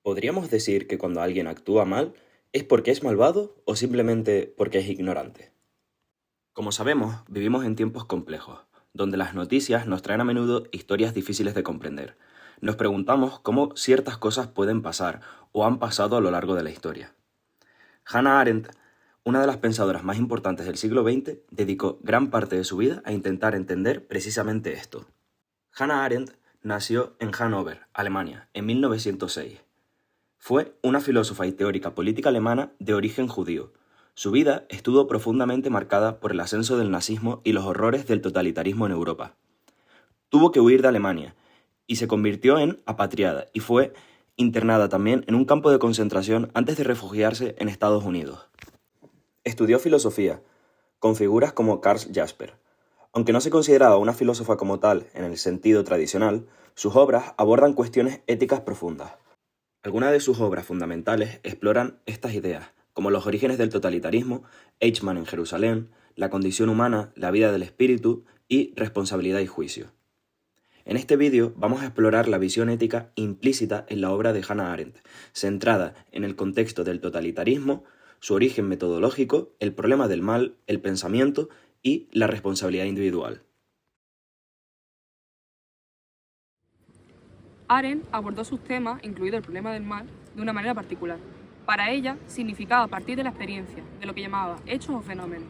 ¿Podríamos decir que cuando alguien actúa mal es porque es malvado o simplemente porque es ignorante? Como sabemos, vivimos en tiempos complejos, donde las noticias nos traen a menudo historias difíciles de comprender. Nos preguntamos cómo ciertas cosas pueden pasar o han pasado a lo largo de la historia. Hannah Arendt, una de las pensadoras más importantes del siglo XX, dedicó gran parte de su vida a intentar entender precisamente esto. Hannah Arendt nació en Hannover, Alemania, en 1906. Fue una filósofa y teórica política alemana de origen judío. Su vida estuvo profundamente marcada por el ascenso del nazismo y los horrores del totalitarismo en Europa. Tuvo que huir de Alemania y se convirtió en apatriada y fue internada también en un campo de concentración antes de refugiarse en Estados Unidos. Estudió filosofía, con figuras como Karl Jasper. Aunque no se consideraba una filósofa como tal en el sentido tradicional, sus obras abordan cuestiones éticas profundas. Algunas de sus obras fundamentales exploran estas ideas, como los orígenes del totalitarismo, Eichmann en Jerusalén, la condición humana, la vida del espíritu y responsabilidad y juicio. En este vídeo vamos a explorar la visión ética implícita en la obra de Hannah Arendt, centrada en el contexto del totalitarismo, su origen metodológico, el problema del mal, el pensamiento y la responsabilidad individual. Arendt abordó sus temas, incluido el problema del mal, de una manera particular. Para ella, significaba a partir de la experiencia, de lo que llamaba hechos o fenómenos.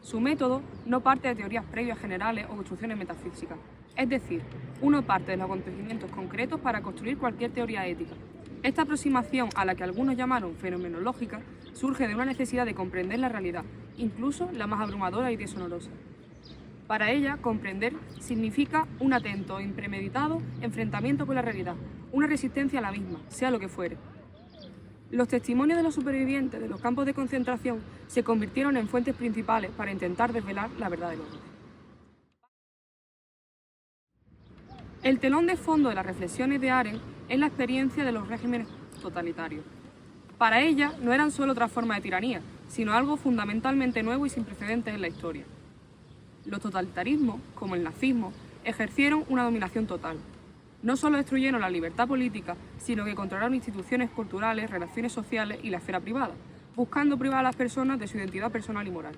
Su método no parte de teorías previas generales o construcciones metafísicas. Es decir, uno parte de los acontecimientos concretos para construir cualquier teoría ética. Esta aproximación, a la que algunos llamaron fenomenológica, surge de una necesidad de comprender la realidad, incluso la más abrumadora y deshonorosa. Para ella, comprender significa un atento e impremeditado enfrentamiento con la realidad, una resistencia a la misma, sea lo que fuere. Los testimonios de los supervivientes de los campos de concentración se convirtieron en fuentes principales para intentar desvelar la verdad del horror. El telón de fondo de las reflexiones de Arendt es la experiencia de los regímenes totalitarios. Para ella no eran solo otra forma de tiranía, sino algo fundamentalmente nuevo y sin precedentes en la historia. Los totalitarismos, como el nazismo, ejercieron una dominación total. No solo destruyeron la libertad política, sino que controlaron instituciones culturales, relaciones sociales y la esfera privada, buscando privar a las personas de su identidad personal y moral.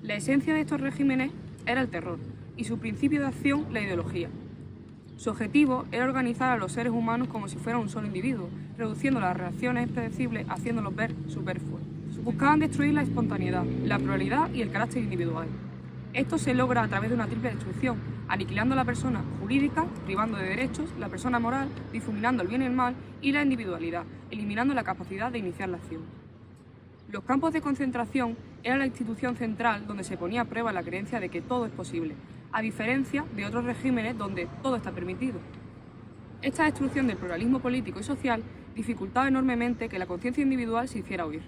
La esencia de estos regímenes era el terror y su principio de acción la ideología. Su objetivo era organizar a los seres humanos como si fueran un solo individuo, reduciendo las reacciones predecibles, haciéndolos ver superfluos. Buscaban destruir la espontaneidad, la pluralidad y el carácter individual. Esto se logra a través de una triple destrucción, aniquilando a la persona jurídica, privando de derechos, la persona moral, difuminando el bien y el mal, y la individualidad, eliminando la capacidad de iniciar la acción. Los campos de concentración eran la institución central donde se ponía a prueba la creencia de que todo es posible, a diferencia de otros regímenes donde todo está permitido. Esta destrucción del pluralismo político y social dificultaba enormemente que la conciencia individual se hiciera oír.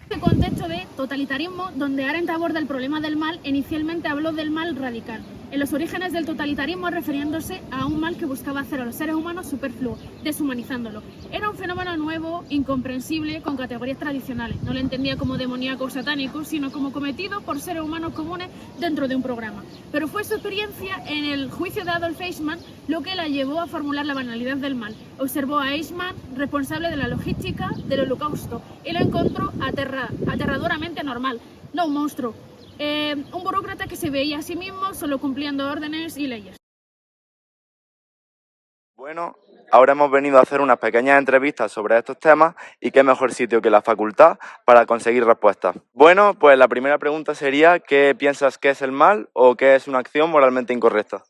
Este contexto de totalitarismo, donde Arendt aborda el problema del mal, inicialmente habló del mal radical, en los orígenes del totalitarismo refiriéndose a un mal que buscaba hacer a los seres humanos superfluos, deshumanizándolo. Era un fenómeno nuevo, incomprensible, con categorías tradicionales. No lo entendía como demoníaco o satánico, sino como cometido por seres humanos comunes dentro de un programa. Pero fue su experiencia en el juicio de Adolf Eichmann lo que la llevó a formular la banalidad del mal. Observó a Eichmann responsable de la logística del Holocausto y lo encontró aterradoramente normal, no un monstruo. Un burócrata que se veía a sí mismo solo cumpliendo órdenes y leyes. Bueno, ahora hemos venido a hacer unas pequeñas entrevistas sobre estos temas y qué mejor sitio que la facultad para conseguir respuestas. Bueno, pues la primera pregunta sería ¿qué piensas que es el mal o qué es una acción moralmente incorrecta?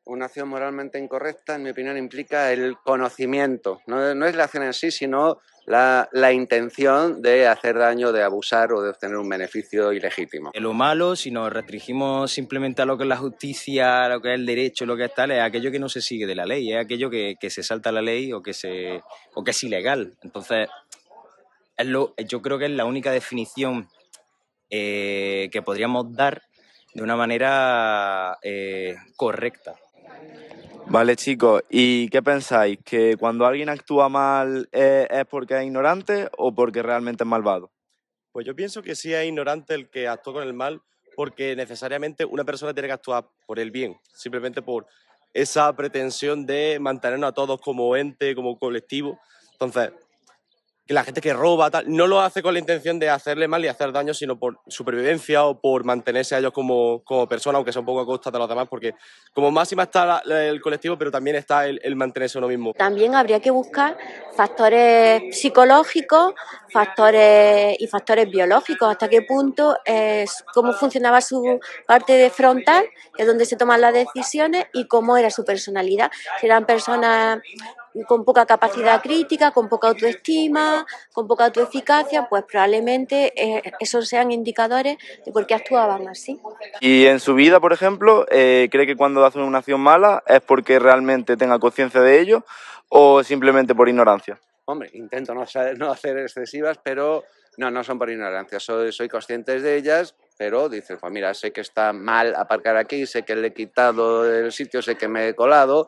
Una acción moralmente incorrecta, en mi opinión, implica el conocimiento. No es la acción en sí, sino la intención de hacer daño, de abusar o de obtener un beneficio ilegítimo. Lo malo, si nos restringimos simplemente a lo que es la justicia, a lo que es el derecho, lo que es tal, es aquello que no se sigue de la ley, es aquello que se salta la ley o que es ilegal. Entonces, yo creo que es la única definición que podríamos dar de una manera correcta. Vale, chicos, ¿y qué pensáis? ¿Que cuando alguien actúa mal es porque es ignorante o porque realmente es malvado? Pues yo pienso que sí es ignorante el que actúa con el mal, porque necesariamente una persona tiene que actuar por el bien, simplemente por esa pretensión de mantenernos a todos como ente, como colectivo. Entonces, que la gente que roba, tal, no lo hace con la intención de hacerle mal y hacer daño, sino por supervivencia o por mantenerse a ellos como personas, aunque sea un poco a costa de los demás, porque como máxima está el colectivo, pero también está el mantenerse uno mismo. También habría que buscar factores psicológicos, factores biológicos, hasta qué punto cómo funcionaba su parte de frontal, que es donde se toman las decisiones, y cómo era su personalidad. Si eran personas con poca capacidad crítica, con poca autoestima, con poca autoeficacia, pues probablemente esos sean indicadores de por qué actuaban así. Y en su vida, por ejemplo, ¿cree que cuando hace una acción mala es porque realmente tenga conciencia de ello o simplemente por ignorancia? Hombre, intento no hacer excesivas, pero no son por ignorancia. Soy consciente de ellas, pero dices, pues mira, sé que está mal aparcar aquí, sé que le he quitado el sitio, sé que me he colado.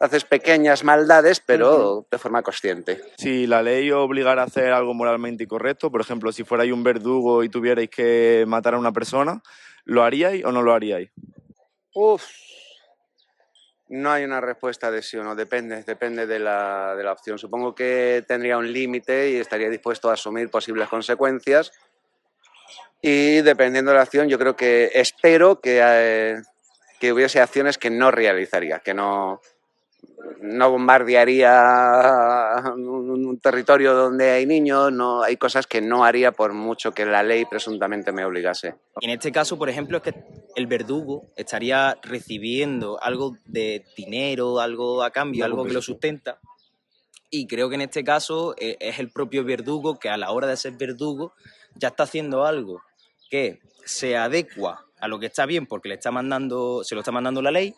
Haces pequeñas maldades, pero de forma consciente. Si la ley obligara a hacer algo moralmente incorrecto, por ejemplo, si fuerais un verdugo y tuvierais que matar a una persona, ¿lo haríais o no lo haríais? No hay una respuesta de sí o no, depende de la opción. Supongo que tendría un límite y estaría dispuesto a asumir posibles consecuencias. Y dependiendo de la acción, yo creo que espero que hubiese acciones que no realizaría, que no bombardearía un territorio donde hay niños, no, hay cosas que no haría por mucho que la ley presuntamente me obligase. En este caso, por ejemplo, es que el verdugo estaría recibiendo algo de dinero, algo a cambio, algo que lo sustenta, y creo que en este caso es el propio verdugo que a la hora de ser verdugo ya está haciendo algo que se adecua a lo que está bien porque se lo está mandando la ley,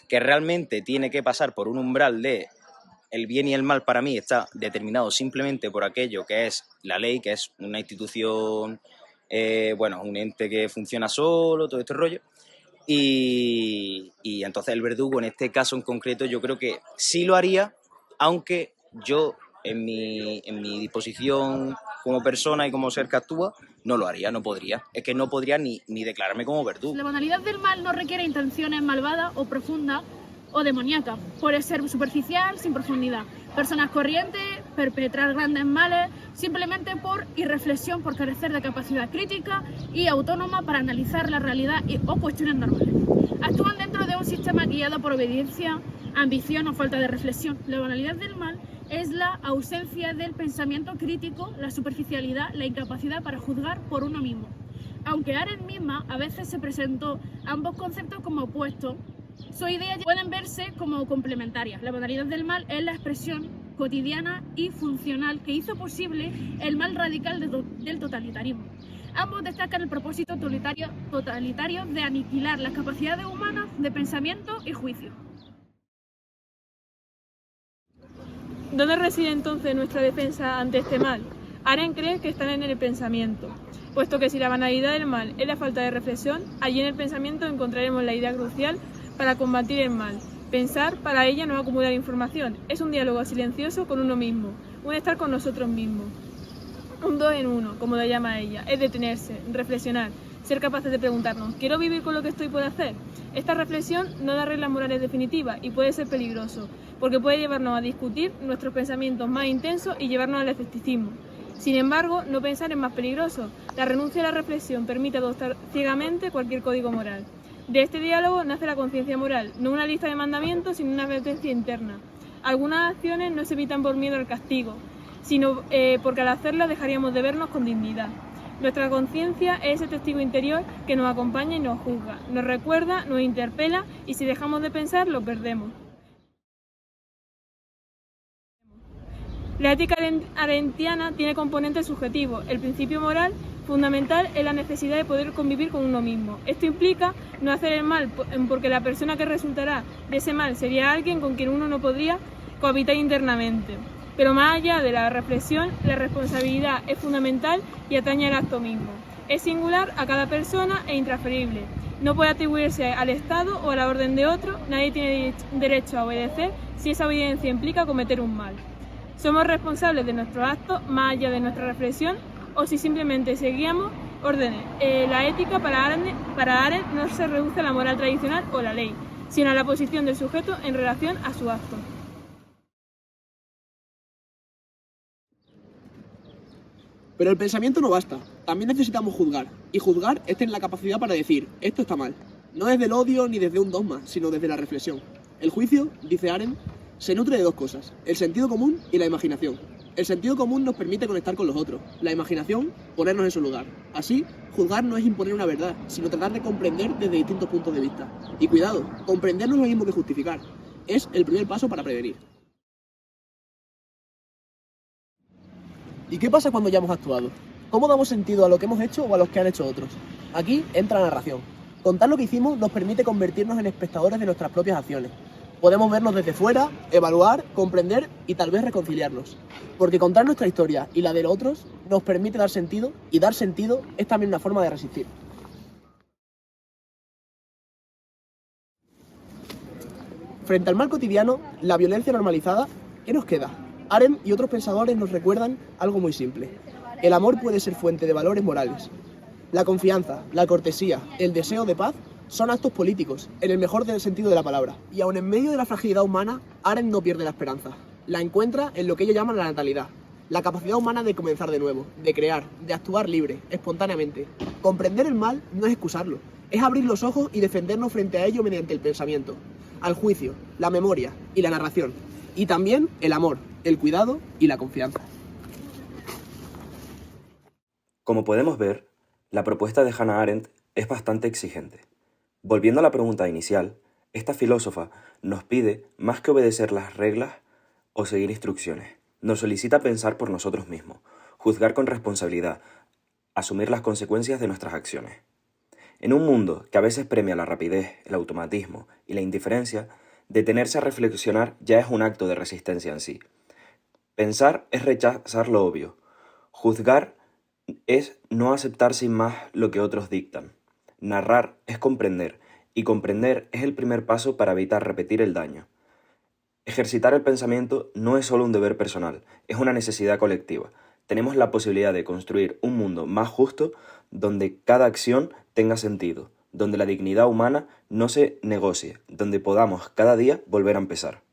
que realmente tiene que pasar por un umbral de el bien y el mal. Para mí está determinado simplemente por aquello que es la ley, que es una institución, un ente que funciona solo, todo este rollo. Y entonces el verdugo, en este caso en concreto, yo creo que sí lo haría, aunque yo, en mi disposición como persona y como ser que actúa, no lo haría, no podría. Es que no podría ni declararme como verdugo. La banalidad del mal no requiere intenciones malvadas o profundas o demoníacas. Puede ser superficial, sin profundidad. Personas corrientes, perpetrar grandes males, simplemente por irreflexión, por carecer de capacidad crítica y autónoma para analizar la realidad o cuestiones normales. Actúan dentro de un sistema guiado por obediencia, ambición o falta de reflexión. La banalidad del mal es la ausencia del pensamiento crítico, la superficialidad, la incapacidad para juzgar por uno mismo. Aunque Arendt misma a veces se presentó ambos conceptos como opuestos, sus ideas pueden verse como complementarias. La banalidad del mal es la expresión cotidiana y funcional que hizo posible el mal radical del totalitarismo. Ambos destacan el propósito totalitario de aniquilar las capacidades humanas de pensamiento y juicio. ¿Dónde reside entonces nuestra defensa ante este mal? Arendt cree que está en el pensamiento, puesto que si la banalidad del mal es la falta de reflexión, allí en el pensamiento encontraremos la idea crucial para combatir el mal. Pensar, para ella, no es acumular información, es un diálogo silencioso con uno mismo, un estar con nosotros mismos. Un dos en uno, como la llama ella, es detenerse, reflexionar, ser capaces de preguntarnos, ¿quiero vivir con lo que estoy por hacer? Esta reflexión no da reglas morales definitivas y puede ser peligroso, porque puede llevarnos a discutir nuestros pensamientos más intensos y llevarnos al escepticismo. Sin embargo, no pensar es más peligroso. La renuncia a la reflexión permite adoptar ciegamente cualquier código moral. De este diálogo nace la conciencia moral, no una lista de mandamientos, sino una advertencia interna. Algunas acciones no se evitan por miedo al castigo, sino porque al hacerlas dejaríamos de vernos con dignidad. Nuestra conciencia es ese testigo interior que nos acompaña y nos juzga, nos recuerda, nos interpela y si dejamos de pensar lo perdemos. La ética arendtiana tiene componentes subjetivos. El principio moral fundamental es la necesidad de poder convivir con uno mismo. Esto implica no hacer el mal, porque la persona que resultará de ese mal sería alguien con quien uno no podría cohabitar internamente. Pero más allá de la reflexión, la responsabilidad es fundamental y atañe al acto mismo. Es singular a cada persona e intransferible. No puede atribuirse al Estado o a la orden de otro. Nadie tiene derecho a obedecer si esa obediencia implica cometer un mal. Somos responsables de nuestros actos más allá de nuestra reflexión o si simplemente seguíamos órdenes. La ética para Arendt no se reduce a la moral tradicional o la ley, sino a la posición del sujeto en relación a su acto. Pero el pensamiento no basta, también necesitamos juzgar, y juzgar es tener la capacidad para decir, esto está mal, no desde el odio ni desde un dogma, sino desde la reflexión. El juicio, dice Arendt, se nutre de dos cosas, el sentido común y la imaginación. El sentido común nos permite conectar con los otros, la imaginación, ponernos en su lugar. Así, juzgar no es imponer una verdad, sino tratar de comprender desde distintos puntos de vista. Y cuidado, comprender no es lo mismo que justificar, es el primer paso para prevenir. ¿Y qué pasa cuando ya hemos actuado? ¿Cómo damos sentido a lo que hemos hecho o a lo que han hecho otros? Aquí entra la narración. Contar lo que hicimos nos permite convertirnos en espectadores de nuestras propias acciones. Podemos vernos desde fuera, evaluar, comprender y tal vez reconciliarnos. Porque contar nuestra historia y la de los otros nos permite dar sentido, y dar sentido es también una forma de resistir. Frente al mal cotidiano, la violencia normalizada, ¿qué nos queda? Arendt y otros pensadores nos recuerdan algo muy simple. El amor puede ser fuente de valores morales. La confianza, la cortesía, el deseo de paz son actos políticos, en el mejor sentido de la palabra. Y aun en medio de la fragilidad humana, Arendt no pierde la esperanza. La encuentra en lo que ella llama la natalidad. La capacidad humana de comenzar de nuevo, de crear, de actuar libre, espontáneamente. Comprender el mal no es excusarlo, es abrir los ojos y defendernos frente a ello mediante el pensamiento, al juicio, la memoria y la narración. Y también el amor, el cuidado y la confianza. Como podemos ver, la propuesta de Hannah Arendt es bastante exigente. Volviendo a la pregunta inicial, esta filósofa nos pide más que obedecer las reglas o seguir instrucciones. Nos solicita pensar por nosotros mismos, juzgar con responsabilidad, asumir las consecuencias de nuestras acciones. En un mundo que a veces premia la rapidez, el automatismo y la indiferencia, detenerse a reflexionar ya es un acto de resistencia en sí. Pensar es rechazar lo obvio. Juzgar es no aceptar sin más lo que otros dictan. Narrar es comprender, y comprender es el primer paso para evitar repetir el daño. Ejercitar el pensamiento no es solo un deber personal, es una necesidad colectiva. Tenemos la posibilidad de construir un mundo más justo donde cada acción tenga sentido, donde la dignidad humana no se negocie, donde podamos cada día volver a empezar.